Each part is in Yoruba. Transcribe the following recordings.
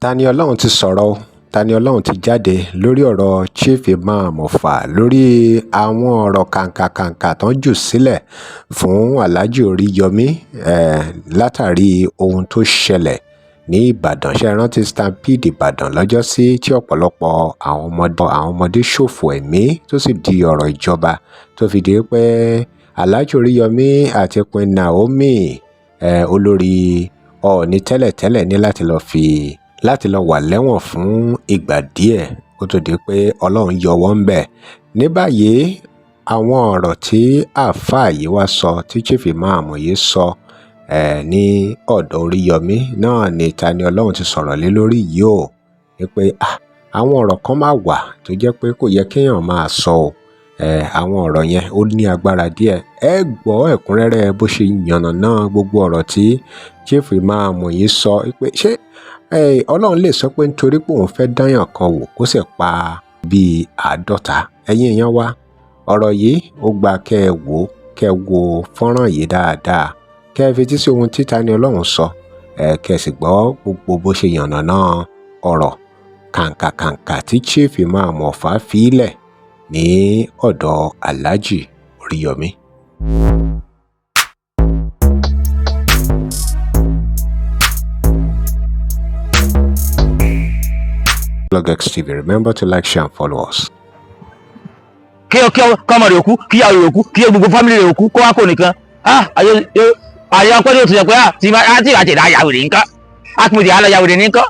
Tani Olohun ti sọ̀rọ̀ o. Tani Olohun ti jáde lórí ọ̀rọ̀ Chief Imam Ọ̀fà lórí àwọn ọ̀rọ̀ kàǹkàkàǹkà tó ń jù sílẹ̀ fún Alhaji Oríyọmí látàrí ohun tó ṣẹlẹ̀ ní Ìbàdàn. Ṣé ẹ rántí stampede Ìbàdàn lọ́jọ́sí tí ọ̀pọ̀lọpọ̀ àwọn ọmọdé ṣòfò ẹ̀mí tó sì di ọ̀rọ̀ ìjọba tó fi di pé Alhaji Oríyọmí àti Queen Naomi olórí Ọọ̀ni tẹ́lẹ̀tẹ́lẹ̀ ní láti lọ wà lẹ́wọ̀n fún ìgbà díẹ̀ kó tó di pé Ọlọ́run yọ wọ́n ń bẹ̀. Ní báyìí àwọn ọ̀rọ̀ tí àáfàá yìí wá sọ tí Chief Imam yìí sọ ní ọ̀dọ̀ Oríyọmí náà ni Tani Olohun ti sọ̀rọ̀ lé lórí yìí o pé àwọn ọ̀rọ̀ kan máa wà tó jẹ́ pé kò yẹ kéèyàn máa sọ o. Àwọn ọ̀rọ̀ yẹn ó ní agbára díẹ̀. Ẹ gbọ́ ẹ̀kúnrẹ́rẹ́ bó ṣe yànnàná gbogbo ọ̀rọ̀ tí Chief Imam yìí sọ pé ṣé Ọlọ́run lè sọ pé nítorí pé òun fẹ́ dáyàn kan wò kó sì pa bíi 50. Ẹ̀yin èèyàn wa ọ̀rọ̀ yìí ó gba kẹ́ ẹ wò kẹ́ ẹ wo fọ́nrán yìí dáadáa kẹ́ ẹ fetí sí ohun tí Tani Olohun sọ kẹ́ ẹ sì gbọ́ gbogbo bó ṣe yànnàná ọ̀rọ̀ kàǹkàkàǹkà tí Chief Imam Ọ̀fà fi lẹ̀ ní ọ̀dọ̀ Alhaji Oríyọmí. VlogX TV, remember to like, share and follow us. Kí ọmọ rẹ̀ òkú, kí ìyàwó rẹ̀ òkú, kí gbogbo fámìlì rẹ̀ òkú, kó wá kó nìkan. Àyè ọpẹ́ ní òtún yẹ pé tí àti ìdá ayàwó rẹ̀ nǹkan, àpòtì àlàyàwó rẹ̀ nǹkan.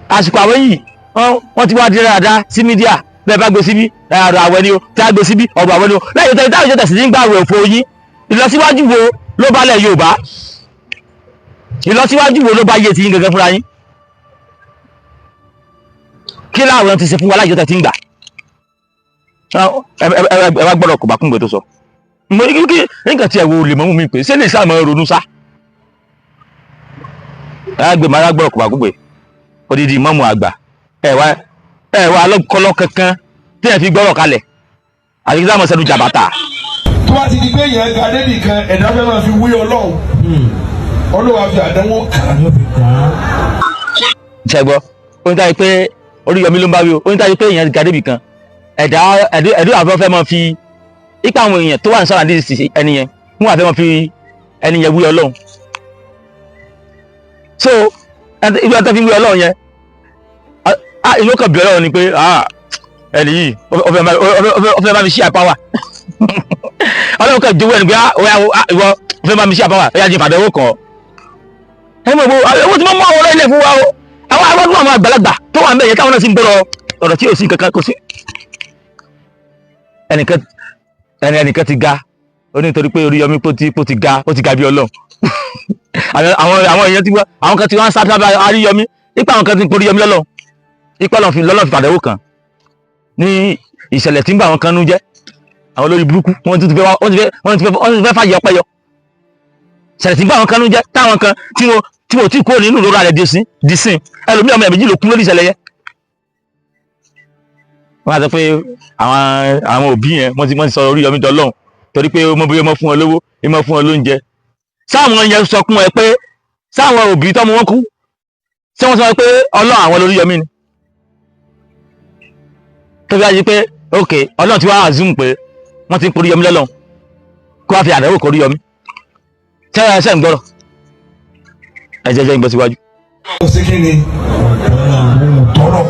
Àsìkò àwọn yìí, wọ́n ti wá di dáadáa sí mídíà, bẹ́ẹ̀ bá gbé síbí, ọ̀rọ̀ àwẹ̀ ni o, tí a gbé síbí, ọ̀rọ̀ àwẹ̀ ni o. Lẹ́yìn tó táwọn ìjọba sì ń gbà rẹ̀ òfò yín, ìlọsíwájú wo ló bá lẹ̀ Yorùbá? Ìlọsíwájú wo ló bá yé ti yín gẹ́gẹ́ fúnra yín? Kí láwọn ti ṣe fún wa láyé tó ti ń gbà? Ẹ wá gbọ́dọ̀ kò bá kúngbẹ́ tó sọ. Mo ní kí nǹkan tí ẹ wo lè mọ́ mi pé ṣé lè sáà mọ́ ronú sá? Ẹ gbé màá gbọ́dọ̀ kò bá kúngbẹ́. Odidi mọ́mù àgbà. Ẹ wá alọ́kọ́lọ́ kankan tí ẹ fi gbọ́rọ̀ kalẹ̀. Àti kí sáà mọ̀ sẹ́nu jàbàtà. Tó bá ti di pé yẹn ga débì kan ẹ̀dá fẹ́ máa fi wé Ọlọ́run. Ọlọ́run àfi àdánwò kàn. Ṣé gbọ́? Ó ń dáyé pé Oríyọmí ló ń bá wí o. Ó ń dáyé pé èèyàn ga débì kan. Ẹ̀dá àfẹ́ máa fi ipa àwọn èèyàn tó wà ní sára ní ẹni yẹn fún àfẹ́ máa fi ẹni yẹn wí Ọlọ́run. So ibi àti fi wí Ọlọ́run yẹn inú kan bí Ọlọ́run ni pé ẹni yìí ó fẹ́ bá mi ṣí àpáwà. Ọlọ́run kan jẹ́wọ́ ẹni pé ìwọ ó fẹ́ bá mi ṣí àpáwà ẹ̀yà jẹ́ ìfàdánwò kan. Ẹni mọ̀ owó tí wọ́n mú àwọn ọ̀rọ̀ ilé fún wa o. Àwọn arọ́dún àwọn àgbàlagbà tó wà ń bẹ̀ yẹn káwọn náà sì ń gbọ́rọ̀ ọ̀rọ̀ tí ò sí kankan kò sí. Ẹnìkan ti ga ó ní nítorí pé Oríyọmí pó ti ga bí Ọlọ́run. Àwọn èèyàn ti wá àwọn kan ti wá ń sábà Oríyọmí ipa àwọn kan ti ń poríyọmí lọ́lọ́ ipa lọ́n fi fàdánwò kan ní ìṣẹ̀lẹ̀ tí ń bá àwọn kan nú jẹ́ àwọn olórí burúkú wọ́n ti fẹ́ fàyè ọpẹ́ yọ ìṣẹ̀lẹ̀ tí ń bá àwọn kan nú jẹ́ táwọn kan tí mo ti kúrò nínú ìrora rẹ̀ dìsín ẹlòmíì ọmọ ẹ̀mẹ́jì ló kú lórí ìṣẹ̀lẹ̀ yẹn. Wọ́n á sọ pé àwọn òbí yẹn wọ́n ti sọ Oríyọmí dọ́lọ́hùn torí pé ọmọ bóyá ọmọ fún ọ lówó ọmọ fún ọ lóúnjẹ. Sáwọn yẹn sọ fún ẹ pé sáwọn òbí tọ́mọ wọn kú ṣé wọ́n sọ pé Ọlọ́run àwọn Oríyọmí ni. tó bí wá yí pé ok Ọlọ́run ti wá àzùm pé wọ́n ti ń porí Oríyọmí lọ́lọ́run kó wá fi àdánwò kó Oríyọmí. ṣé ń gbọ́rọ̀ ẹ jẹ́ ń bọ́ síwájú. Ó sì kí ni tọrọ.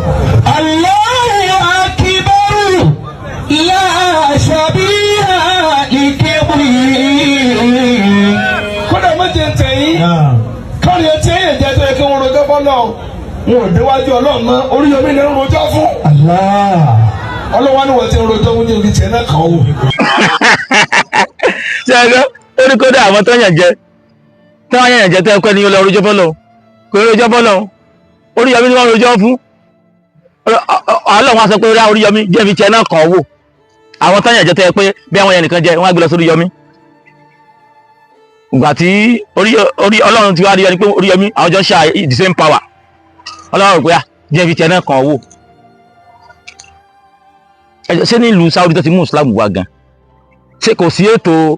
Kódà méje ń tẹ̀yìn kárí etí ẹ̀yẹ̀ jẹ́ tó yẹ kí wọ́n rojọ́ fọ́nà wọn ò déwájú Ọlọ́run mọ́ Oríyọmí ni ń rojọ́ fún. Ọlọ́wọ́ ni wọ́n ti ń rojọ́ fún níbi tiẹ̀ náà kàn wò. Ṣé ẹ gbọ́ ó ní kódà àwọn tó yàn jẹ tó yàn jẹ tó yẹ kó ẹni yóò lọ rojọ́ fọ́nà kò rojọ́ fọ́nà Oríyọmí ni wọ́n rojọ́ fún. Ọlọ́run á sọ pé Oríyọmí jẹ́ ibi tiẹ̀ náà kàn wò àwọn tó yàn jẹ tó yẹ pé bí àwọn yẹn nìkan jẹ wọ́n á gbé lọ sí Oríyọmí. Ìgbà tí Ọlọ́run ti wá rí ẹni pé Oríyọmí àwọn jọ ń ṣe the same power Ọlọ́run rò pé jẹ́ ibi tiẹ̀ náà kàn wò. Ṣé ní ìlú Saudi tó ti mú Islam wá gan ṣé kò sí ètò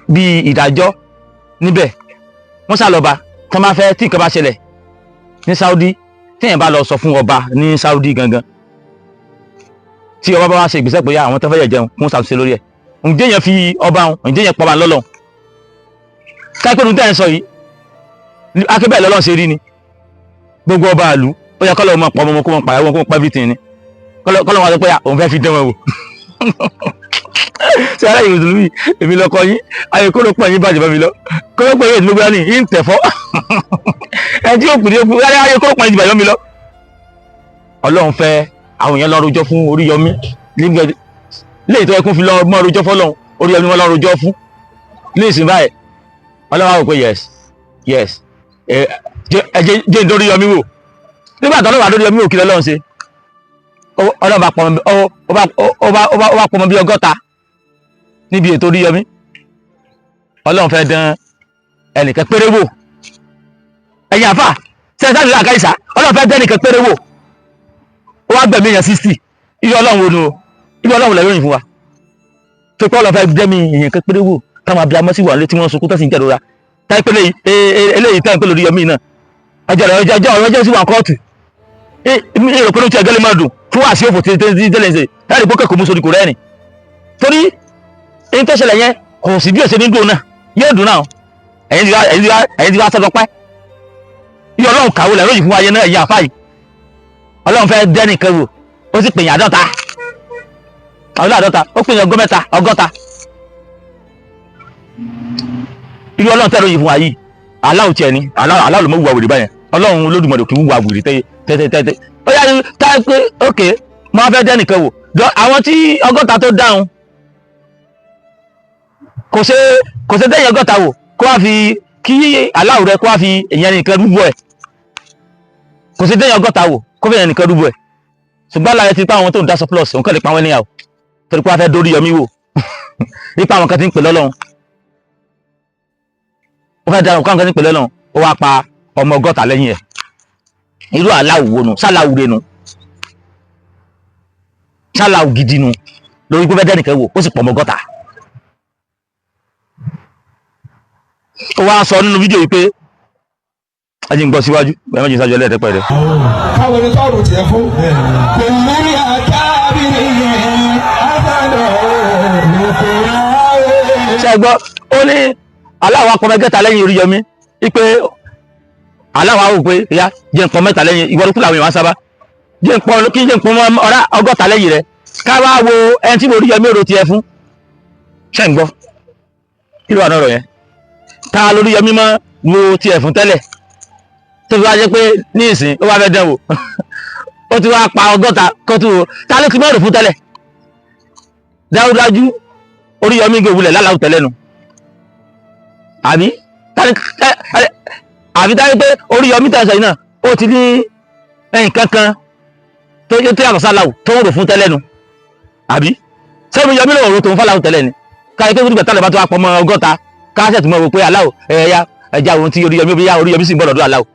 bí ìdájọ́ níbẹ̀ wọ́n ṣàlọ́ba tó máa fẹ́ tí nǹkan bá ṣẹlẹ̀ ní Saudi téèyàn bá lọ sọ fún ọba ní Saudi gangan tí ọba bá wá ṣe ìgbésẹ̀ pé àwọn tó fẹ́ yẹ jẹun fún ṣàtúnṣe lórí ẹ̀ ǹjẹ́ yẹn fi ọba wọn ǹjẹ́ yẹn pọ̀ bá lọ́lọ́ káyipẹ́ ní tẹ́yìn sọ yìí akébẹ̀ lọ́lọ́ ṣe rí ni gbogbo ọba àlù ó yẹ kọ́lọ́ ọmọ pọ̀ ọmọ kó wọn pààyà wọn kó wọn pa everything ni kọ́lọ́ wọn sọ pé òun fẹ́ fi dán wọn wò ṣé aláyè mùsùlùmí èmi lọkọ yín ayé kó ló pọ̀ yín bàjẹ́ bá mi lọ kó ló pọ̀ yín èdè gbogbo ní yín tẹ̀fọ́ ẹ tí ó kù ní okùn ayé kó ló pọ̀ yín bàjẹ́ bá mi lọ. Ọlọ́run fẹ́ àwọn èèyàn lọ rojọ́ fún Oríyọmí léyìí tó yẹ kó fi lọ mọ́ rojọ́ fọ́lọ́run Oríyọmí wọn lọ rojọ́ fún léèsì báyìí Ọlọ́run á wò pé yes ẹ jẹ́ nítorí Oríyọmí wò nígbà tó Ọlọ́run àdórí Oríyọmí wò kí lọ́lọ́run ṣe Ọlọ́run bá pọmọ bí 100 níbi ètò Oríyọmí Ọlọ́run fẹ́ dán ẹnìkan péré wò ẹ̀yìn àfà sẹ́ńtà nílò àkáìsà Ọlọ́run fẹ́ dán ẹnìkan péré wò ó wá gbẹ̀mí èèyàn 60 irú Ọlọ́run wo nu o irú Ọlọ́run lẹ́yìn fún wa tó pé Ọlọ́run fẹ́ dẹ́mi èèyàn kan péré wò táwọn abiyamọ sì wà létí wọn sunkún tó sì ń jẹ̀rora táyé pé eléyìí táyé pé Oríyọmí náà ọjọ́ sí wà kóòtù èrò pé ló ti ẹgẹ́ lè máa dùn fún àṣì òfò tẹ́lẹ̀ ṣe láti pé kẹ́kọ̀ọ́ mú sórí kò rẹ́rìn torí èyí tó ṣẹlẹ̀ yẹn kò sí bí òṣèlú ní dùn náà yóò dùn náà ẹ̀yin ti wá sọ́dọ̀ pẹ́ yóò Ọlọ́run kàwé lẹ́rọ yìí fún ayé náà ẹ̀yìn àfáà yìí Ọlọ́run fẹ́ dẹ́nì kan wò ó sì pèyàn 50 ó pèyàn 60 irú Ọlọ́run tẹ́rọ yìí fún wa yìí aláwọ̀ tiẹ̀ ni aláwọ̀ ló mọ̀ wùwà wèrè báyẹn Ọlọ́run Olódùmarè kì í wùwà wèrè tẹ́tẹ́tẹ́tẹ́ ó yá táyé pé ok mo fẹ́ dẹ́nì kan wò àwọn tí 60 tó dáhùn kò ṣe dẹ́yìn 60 wò kó wá fi kí aláwọ̀ rẹ kó wá fi èèyàn nìkan rúbọ ẹ̀ kò ṣe dẹ́yìn 60 wò kó fi èèyàn nìkan rúbọ ẹ̀ ṣùgbọ́n láyé ti pa àwọn tó ń dá surplus òun kàn lè pa wọ́n níyàwó torí pé wọ́n fẹ́ dórí Yọmí wò nípa àwọn kan ti ń pè lọ́lọ́run ó fẹ́ dára nǹkan kan ti ń pè lọ́lọ́run ó wá pa ọmọ 60 lẹ́yìn ẹ̀ irú aláwọ̀ wo nu sáláwù rẹ nu sáláwù gidi nu lórí pé fẹ́ dẹ́nìkan wò ó sì pọ̀ ọmọ 60 ó wá sọ nínú fídíò yìí pé ẹjì ń gbọ́ síwájú ẹ̀mọ́ jìn sáájú ẹlẹ́ẹ̀dẹ́pẹ́ rẹ̀. káwọn ẹni tọ́ọ̀rù tiẹ̀ fún. kò lórí àkábìrì àbádọ́ lókòrò. ṣé ẹ gbọ́ ó ní aláwọ̀ akọ mẹ́gẹ́ta lẹ́yìn Oríyọmí wípé aláwọ̀ awò pé ìyá jẹ́ nǹkan 3 lẹ́yìn ìwọ́n kúlà àwọn èèyàn sábà jẹ́ nǹkan ọ̀rá 60 lẹ́yìn rẹ̀ ká wá wo ẹni tí Oríyọmí èrò tiẹ̀ fún. ṣé ń gbọ́ kí ló wà náà rọ̀ yẹn ta l'Oríyọmí mọ́ wo tiẹ̀ fún tẹ́lẹ̀ tó fi wá jẹ́ pé ní ìsìn ó wá fẹ́ dẹ́wò ó ti wá pa 60 kó tó ta ló ti mọ́rò fún tẹ́lẹ̀ dájúdájú Oríyọmí gbòòwúlẹ̀ láláwù tẹ́lẹ̀ nu àbí dájú pé Oríyọmí tẹ̀sán yìí náà ó ti ní ẹ̀yìn kankan tó yàtọ̀ sáláwù tó ń rò fún tẹ́lẹ̀ nu àbí sẹ́mi Yọmí lòun rò tó ń fáláwù tẹ́lẹ̀ ni káyọ̀ pé gbígbà tálẹ̀ bá tó wá pọ̀ mọ́ 60 káṣẹ̀ tó mọ̀ wò pé aláwọ̀ ẹja ohun tí Oríyọmí sì ń bọ̀ lọ́dọ̀ aláwọ̀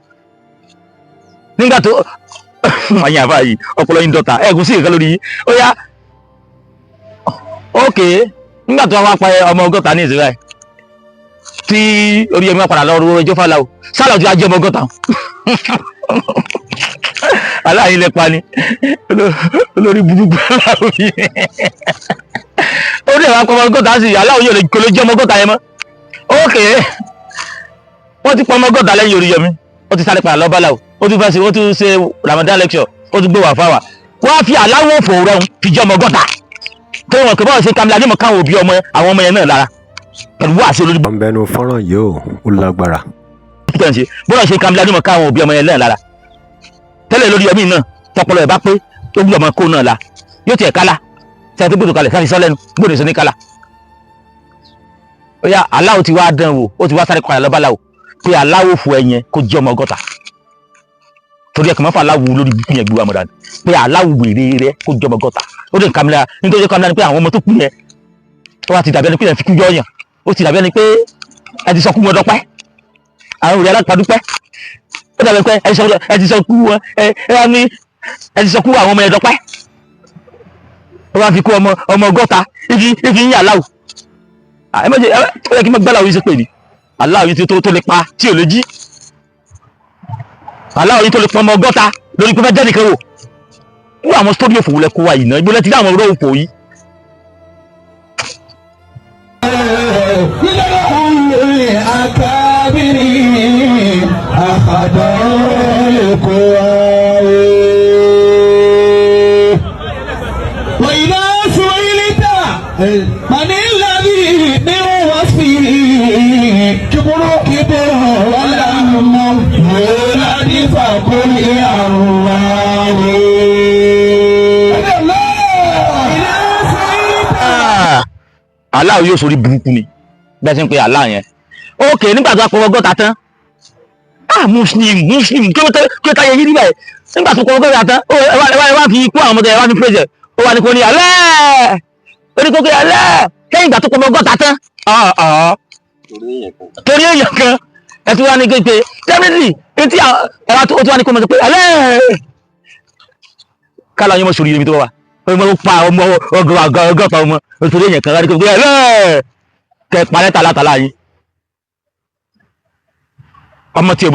nígbà tó àyìn àbá yìí ọpọlọ yín dọ́ta ẹ̀gùn sí ìkan lórí yìí ó yá ókè nígbà tó wá pa ọmọ 60 ní Israel tí Oríyọmí padà lọ rú ẹjọ́ fáláwọ̀ sáláwọ̀ tí a jẹ́ ọmọ 60 aláàyín lẹ́pa ni olórí burúkú aláwọ̀ yìí ó dẹ̀ wá pa ọmọ 60 sí aláwọ̀ yóò kò lè jẹ́ ọmọ 60 yẹn mọ́ ókè wọ́n ti pa ọmọ 60 lẹ́yìn Oríyọmí ó ti sáré padà lọ báláwo ó tún fẹ́ ó tún ṣe Ramadan lecture ó tún gbé wà fáwà wọ́n á fi aláwọ̀ òfò rẹ̀ fi jẹ́ ọmọ 60 tó wọn kò bá ṣe kamila ní mọ̀ káwọn òbí àwọn ọmọ yẹn náà lára pẹ̀lú wà sí olórí. ọ̀nbẹ́nu fọ́nrán yìí ó lágbára. bọ́lá ṣe kamila ní mọ̀ káwọn òbí ọmọ yẹn náà lára tẹ́lẹ̀ Oríyọmí náà tọpọlọ ẹ̀ bá pé tó gbé ọmọ kó náà la yóò tiẹ̀ kálá tẹ́lẹ̀ tó gbèdò kalẹ̀ sáfi sọ́lẹ́nu gbòdò sí ní kálá. ó yá aláwo ti wá dán wò ó ti wá sáré padà lọ báláwo pé aláwo fò ẹ̀yẹn kó jẹ́ ọmọ 60 torí ẹ̀kọ́ mọ́fà aláwo lórí bí yẹn gbé wa mọ̀dá pé aláwo wèrè rẹ kó jẹ́ ọmọ 60 ó dé kamila nítorí kamila ni pé àwọn ọmọ tó kú yẹn tó wá ti dàbí ẹni pé ẹ̀ fi kú yọ̀ọ̀yàn ó ti dàbí ẹni pé ẹ ti sọ kú wọn dọ́pẹ́ àwọn òrìà alápàdúpẹ́ ó dàbí pé ẹ ti sọ kú wọn ẹ ti sọ kú àwọn ọmọ yẹn dọ́pẹ́ ó wá fi kú ọmọ 60 ifi ń yà aláwo ẹ mọ̀ jẹ́ ó yẹ kí n mọ̀ gbá aláwo yìí sí pè ní aláwo yìí tó lè pa tí ò lè jí aláwọ̀ yìí tó lè pọn ọmọ ọgọ́ta lórí pé fẹ́ jẹ́ nìkan wò wọ́n àwọn sítórì òfò wọlé kó wa yìí náà ìgbọ́lẹ̀ ti dá àwọn ọ̀rọ̀ òfò yìí. من الذي من وصفه كبر ولم يولد فقل يا الله aláwọ̀ yóò sórí burúkú ni bẹ́ẹ̀ sí ń pe aláà yẹn ókè nígbà tó pọ̀ ọgọ́ta tán muslim kí ó táyé yí nígbà yẹn nígbà tó pọ̀ ọgọ́ta tán ẹ wá fi ikú àwọn ọmọdé ẹ wá fi pèsè ó wà ní kò ní alẹ́ oníkókè alẹ́ kẹ́yìn ìgbà tó pọ̀ ọgọ́ta tán torí èèyàn kan ẹ tún wá ní kéèké definitely etí ẹwà tó wá ní kó mọ̀ pé alẹ́ kálá yẹn mọ̀ sórí ibi tó wà ọmọ pa ọmọ ọgọ́ta ọmọ torí èèyàn kan láti kéèké alẹ́ kẹ parẹ́ tàlátàlá yìí ọmọ tí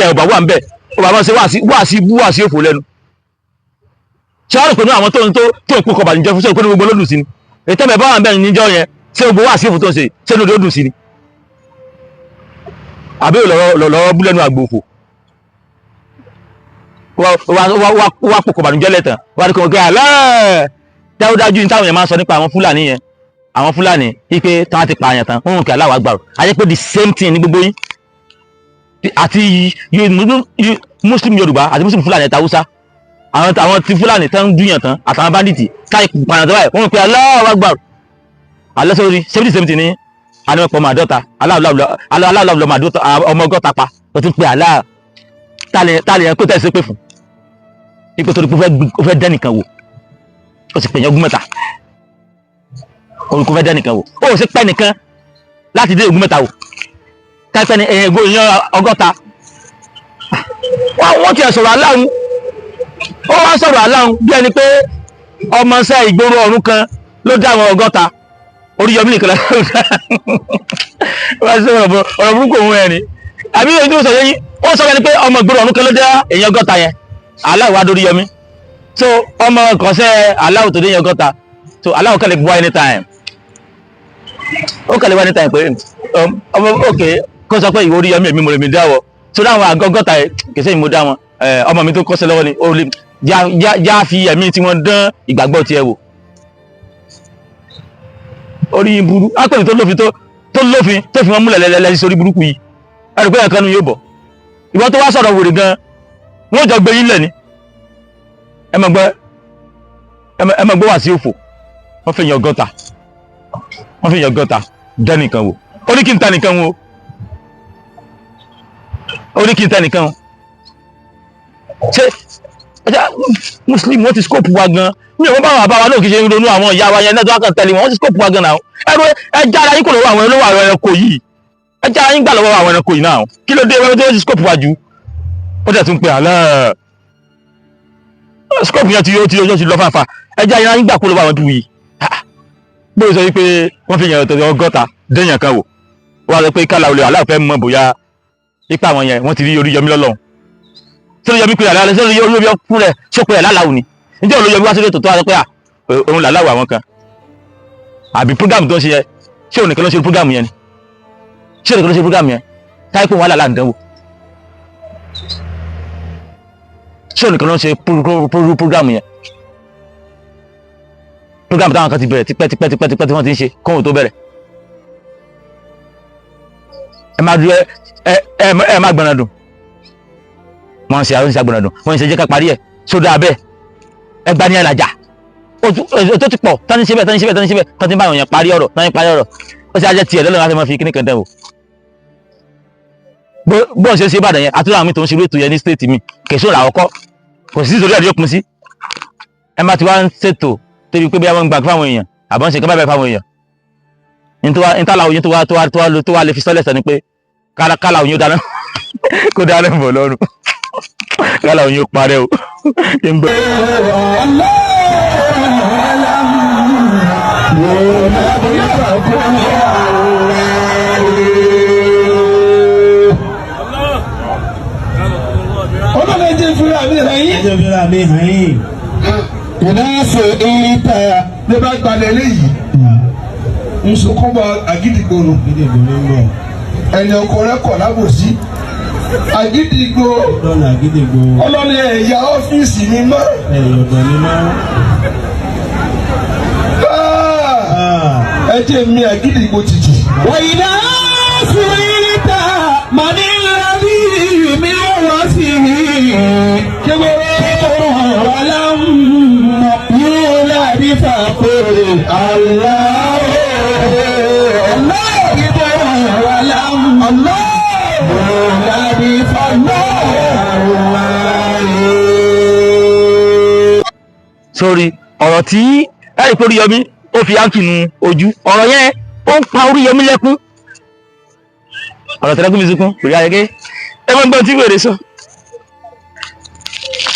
ẹ ọba wà ń bẹ̀ ọba máa ṣe wá sí òfò lẹ́nu ṣé wàá rò pé ní àwọn tó ń kó kọba níjẹ fún ṣé ìpínlẹ̀ gbogbo lódùn sí ni ètò ẹ̀bẹ̀ báwọn bẹ́ẹ̀ níjọ yẹn ṣé gbogbo wá sí òfò tó ń ṣe ṣé lóde ó dùn sí ni àbí lọ́rọ́ bú lẹ́nu àgbòfò wá pò kọba níjẹ lẹ́tàn wá ní kò gbé àlẹ́ dájúdájú ní táwọn yẹn máa ń sọ nípa àwọn Fúlàní yẹn àwọn Fúlàní wípé táwọn ti pààyàn tán wọn kì aláwọ̀ agbára ayé pé the same thing ní gbogbo yín àti Muslim Yorùbá àti Muslim Fúlàní ẹ̀ta Haúsá àwọn ti Fúlàní tán dúyàn tán àtàwọn bandits táyì pààyàn tán báyìí wọn kì aláwọ̀ agbára alẹ́ sórí same thing ní anímọ̀pọ̀ màdọ́ta aláwọ̀ màdọ́ta ọmọ ọgọ́ta pa ó ti pè aláà tálẹ̀ yẹn kó tẹ̀ sí pé fún ipò tó ní kó fẹ́ dẹ́nìkan wò ó sì pèyàn ogún mẹ́ta orúkọ fẹ́ dẹ́nìkan wò ó sì pẹ́ nìkan láti dé ogún mẹ́ta wò káìpẹ́ ni èèyàn ọgọ́ta wọ́n ti sọ̀rọ̀ aláhùn ó wá sọ̀rọ̀ aláhùn bí ẹni pé ọmọọṣẹ́ ìgboro ọ̀run kan ló dá àwọn ọgọ́ta Oríyọmí nìkan lọ́wọ́ wọ́n sọ ọ̀rọ̀ burúkú òun ẹ̀rín àbí èyí tó sọ yẹn ó sọ ẹni pé ọmọ ìgboro ọ̀run kan ló dá èèyàn ọgọ́ta yẹn aláwọ̀ wá dórí Yọmí so ọmọ kọ̀ọ̀sẹ́ aláwọ̀ tó dé èèyàn ọgọ́ta so aláwọ̀ kẹ́lẹ̀ wá anytime ó kẹ́lẹ̀ wá anytime pé ọmọ òkè kó sọ pé ìwọ Oríyọmí èmi mo lè mi dáwọ́ so dáwọn àgọ́gọ́ta yẹn kìí sẹ́yìn mo dá wọn ọmọ mi tó kọ́sẹ́ lọ́wọ́ ni ó lè já fi ẹ̀mí tí wọ́n dán ìgbàgbọ́ tiẹ̀ wò orí burú ápẹ́ni tó lófin tó fi wọn múlẹ̀ lẹ́lẹ́lẹ́ sórí burúkú yìí ẹ̀rù pé ẹ̀kan nu yóò bọ̀ ìwọ́n tó wá sọ̀rọ̀ wèrè gan wọ́n jọ gbé yín lẹ̀ ni ẹ mọ̀ gbọ́ wá sí òfò wọ́n fi yan ọgọ́ta dá nìkan wò ó ní kí n ta nìkan wò ṣé Muslim wọ́n ti scope wa gan mi ò wọ́n bá wà bá wa náà kì í ṣe ronú àwọn ìyá wa yẹn náà tó wá kàn tẹ̀lé wọn ti scope wa gan náà ẹ̀rọ ẹja ara yín kò lọ́wọ́ àwọn olówó àwọn ẹranko yìí ẹja ara yín gbà lọ́wọ́ àwọn ẹranko yìí náà kí ló dé wọ́n ti scope wa jù ó dẹ̀ tún pè àlẹ́ scope yẹn ti lọ fàáfàá ẹja ara yín gbà kó lọ́wọ́ àwọn bí yìí bó sọ wípé wọ́n fi yàn ọgọ́ta déyàn kan wò wọ́n á sọ pé kálá olè aláàfẹ́ mọ̀ bóyá ipa àwọn yẹn wọ́n ti rí Oríyọmí lọ́lọ́run tí Oríyọmí pé àlẹ́ sí Oríyọmí fún rẹ̀ ṣọ́pẹ́ ẹ̀ láláwù ni ǹjẹ́ Oríyọmí wá sí ètò tó wá sọ pé òun làláwù àwọn kan àbí program tó ń ṣe yẹ ṣé òun nìkan ló ṣe program yẹn ni táyé pé wọn làlá ń dánwò ṣé òun nìkan ló ń ṣe program yẹn program táwọn kan ti bẹ̀rẹ̀ tipẹ́ tí wọ́n ti ń ṣe kóhùn tó bẹ̀rẹ̀ ẹ má gbọ́nà dùn wọ́n ń ṣe àwọn ìṣàgbọ́nà dùn wọ́n ń ṣe jẹ́ ká parí ẹ̀ sódà abẹ́ ẹgbà ní ẹ̀làjà tó ti pọ̀ tán ní síbẹ̀ tán ti bá àwọn èèyàn parí ọ̀rọ̀ ó sì ajẹ́ tiẹ̀ lọ́lọ́ láti máa fi kíní kan dẹ̀wò bó ń ṣe Ìbàdàn yẹn àtúrò àwọn mi tó ń ṣe ètò yẹn ní stéètì mi kèso là ọkọ kò sí ìsòrí ẹ̀dí òpin sí ẹ má ti wá ń ṣètò torí pé bí wọ́n ń gbà fáwọn èèyàn àbọ̀ ń ṣe kán bá fáwọn èèyàn nítàlá òyìn tó wá lè fi sọ́lẹ̀ sọ ni pé kálá òyìn ó dáná kó dáná bọ̀ lọ́rùn kálá òyìn ó parẹ́ o kí n bẹ̀. ẹjẹ fúnra mi hàn yín. ẹjẹ fúnra mi hàn yín. ìdáhùn ìta ló bá gbalẹ̀ léyìí. nsukuma Àgídìgbò nù. Àgídìgbò ní bọ̀. ẹni ọkọ rẹ kọ̀ lábòsí. Àgídìgbò. lọ́nà Àgídìgbò. ọlọ́ni ẹ̀yà ọ́fíìsì mi mọ́. ẹ̀yọ̀dọ̀ mi mọ́. ẹ jẹ́ mi Àgídìgbò títì. wàyí náà fún ìta màní lábí mi wá sí i. kébọ̀rọ̀ wàlá yóò lábí fàkórè aláwọ̀. sórí ọ̀rọ̀ tí ẹ̀rí pé Oríyọmí ó fi áńkì nu ojú ọ̀rọ̀ yẹn ó ń pa Oríyọmí lẹ́kún ọ̀rọ̀ tẹ́lẹ́kún mi sunkún kò rí ayẹyẹ ẹ máa ń gbọ́n tí wèrè sọ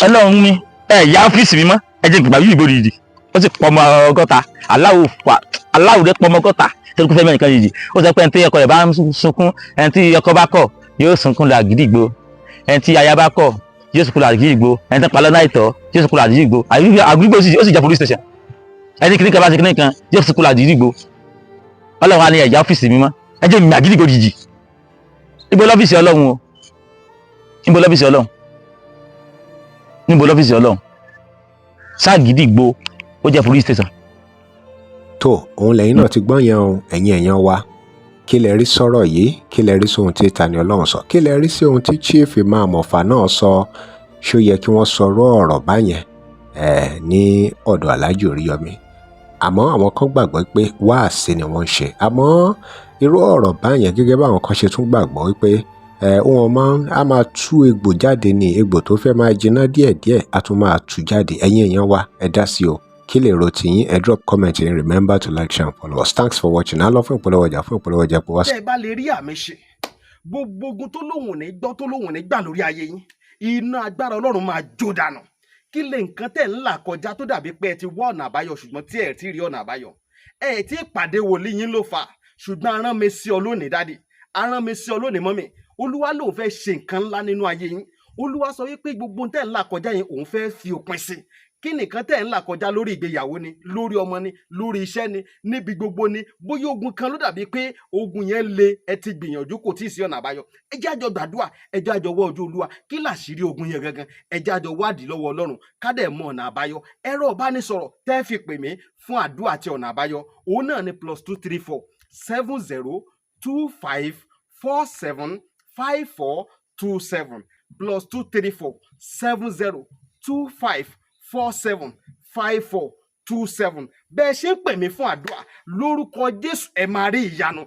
Ọlọ́run mi ẹ yá ọ́fíìsì mi mọ́ ẹ jẹ́ ìgbà yìí ìbò rìdì ó sì pọ̀ ọmọ ọgọ́ta aláwò rẹ̀ pọ̀ ọmọ ọgọ́ta tẹ́lẹ̀ kó fẹ́ mẹ́rin kan yìí ó sọ pé ẹni tí ọkọ rẹ̀ bá ń sunkún ẹni tí ọkọ bá kọ̀ yóò sunkún lọ Àgídìgbò ẹni tí aya bá kọ̀ yóò sunkún lọ Àgídìgbò ẹni tí palọ́ náà ìtọ́ yóò sunkún lọ Àgídìgbò Àgídìgbò ó sì jẹ́ police station ẹni kìnnìkan bá ṣe kìnnìkan yóò sunkún lọ Àgídìgbò Ọlọ́run á ní ẹ̀yà ọ́fíìsì mi mọ́ ẹ jẹ́ mi Àgídìgbò jìjì níbo lọ́fíìsì Ọlọ́run o níbo lọ́fíìsì Ọlọ́run níbo lọ́fíìsì Ọlọ́run s'Àgídìgbò ó jẹ́ police station. tó òun lẹ́yìn náà ti gbọ́n yẹn o ẹ̀yin èèyàn wa kí lẹ rí sọ̀rọ̀ yìí kí lẹ rí sí ohun tí Tani Olohun sọ kí lẹ rí sí ohun tí Chief Imam Ọ̀fà náà sọ ṣó yẹ kí wọ́n sọ̀rọ̀ ọ̀rọ̀ báyẹn ní ọ̀dọ̀ Alhaji Oríyọmí àmọ́ àwọn kan gbàgbọ́ pé wáàsí ni wọ́n ń ṣe àmọ́ irú ọ̀rọ̀ báyẹn gẹ́gẹ́ báwọn kan ṣe tún gbàgbọ́ pé wọn máa tú egbò jáde ní egbò tó fẹ́ máa jiná díẹ̀díẹ̀ a tún máa tú jáde ẹ̀yin èèyàn wa ẹ dá sí o kí lè ro tiyín ẹ drop comment and remember to like share and follow us thanks for watching á lọ fún ìpolówó ọjà pé wá. tẹ́ ẹ bá lè rí àmì ṣe gbogbo ogun tó lóhùn ní gbọ́ tó lóhùn ní gbà lórí ayé yín iná agbára Ọlọ́run máa jó dànù kí lè nǹkan tẹ̀ ń là kọjá tó dàbí pé ẹ ti wá ọ̀nà àbáyọ ṣùgbọ́n tí ẹ ti rí ọ̀nà àbáyọ ẹ ti pàdé wòlíì yín ló fà ṣùgbọ́n arán mi sí ọ lónìí dádì arán mi sí ọ lónìí mọ́mì Olúwa lòun fẹ́ ṣe nǹkan ńlá nínú ayé yín Olúwa sọ wípé gbogbo tẹ̀ ń là kọjá yín òun fẹ́ fi òpin sí kí nìkan tẹ̀ ń là kọjá lórí ìgbéyàwó ni lórí ọmọ ni lórí iṣẹ́ ni níbi gbogbo ni bóyá ogun kan ló dàbí pé ogun yẹn le ẹ ti gbìyànjú kò tí ì sí ọ̀nà àbáyọ ẹ jẹ́ àjọ gbàdúrà ẹ jẹ́ àjọ wọ ojú Olúwa kí làṣírí ogun yẹn gangan ẹ jẹ́ àjọ wádìí lọ́wọ́ Ọlọ́run ká dẹ̀ mọ ọ̀nà àbáyọ ẹ̀rọ ìbánisọ̀rọ̀ tẹ́ fi pè mí fún àdúrà àti ọ̀nà àbáyọ òun náà ni +234 70 25 47 5427 +234 70 25 47 5427 bẹ́ẹ̀ ṣe ń pè mí fún àdúrà lórúkọ Jésù ẹ máa rí ìyanu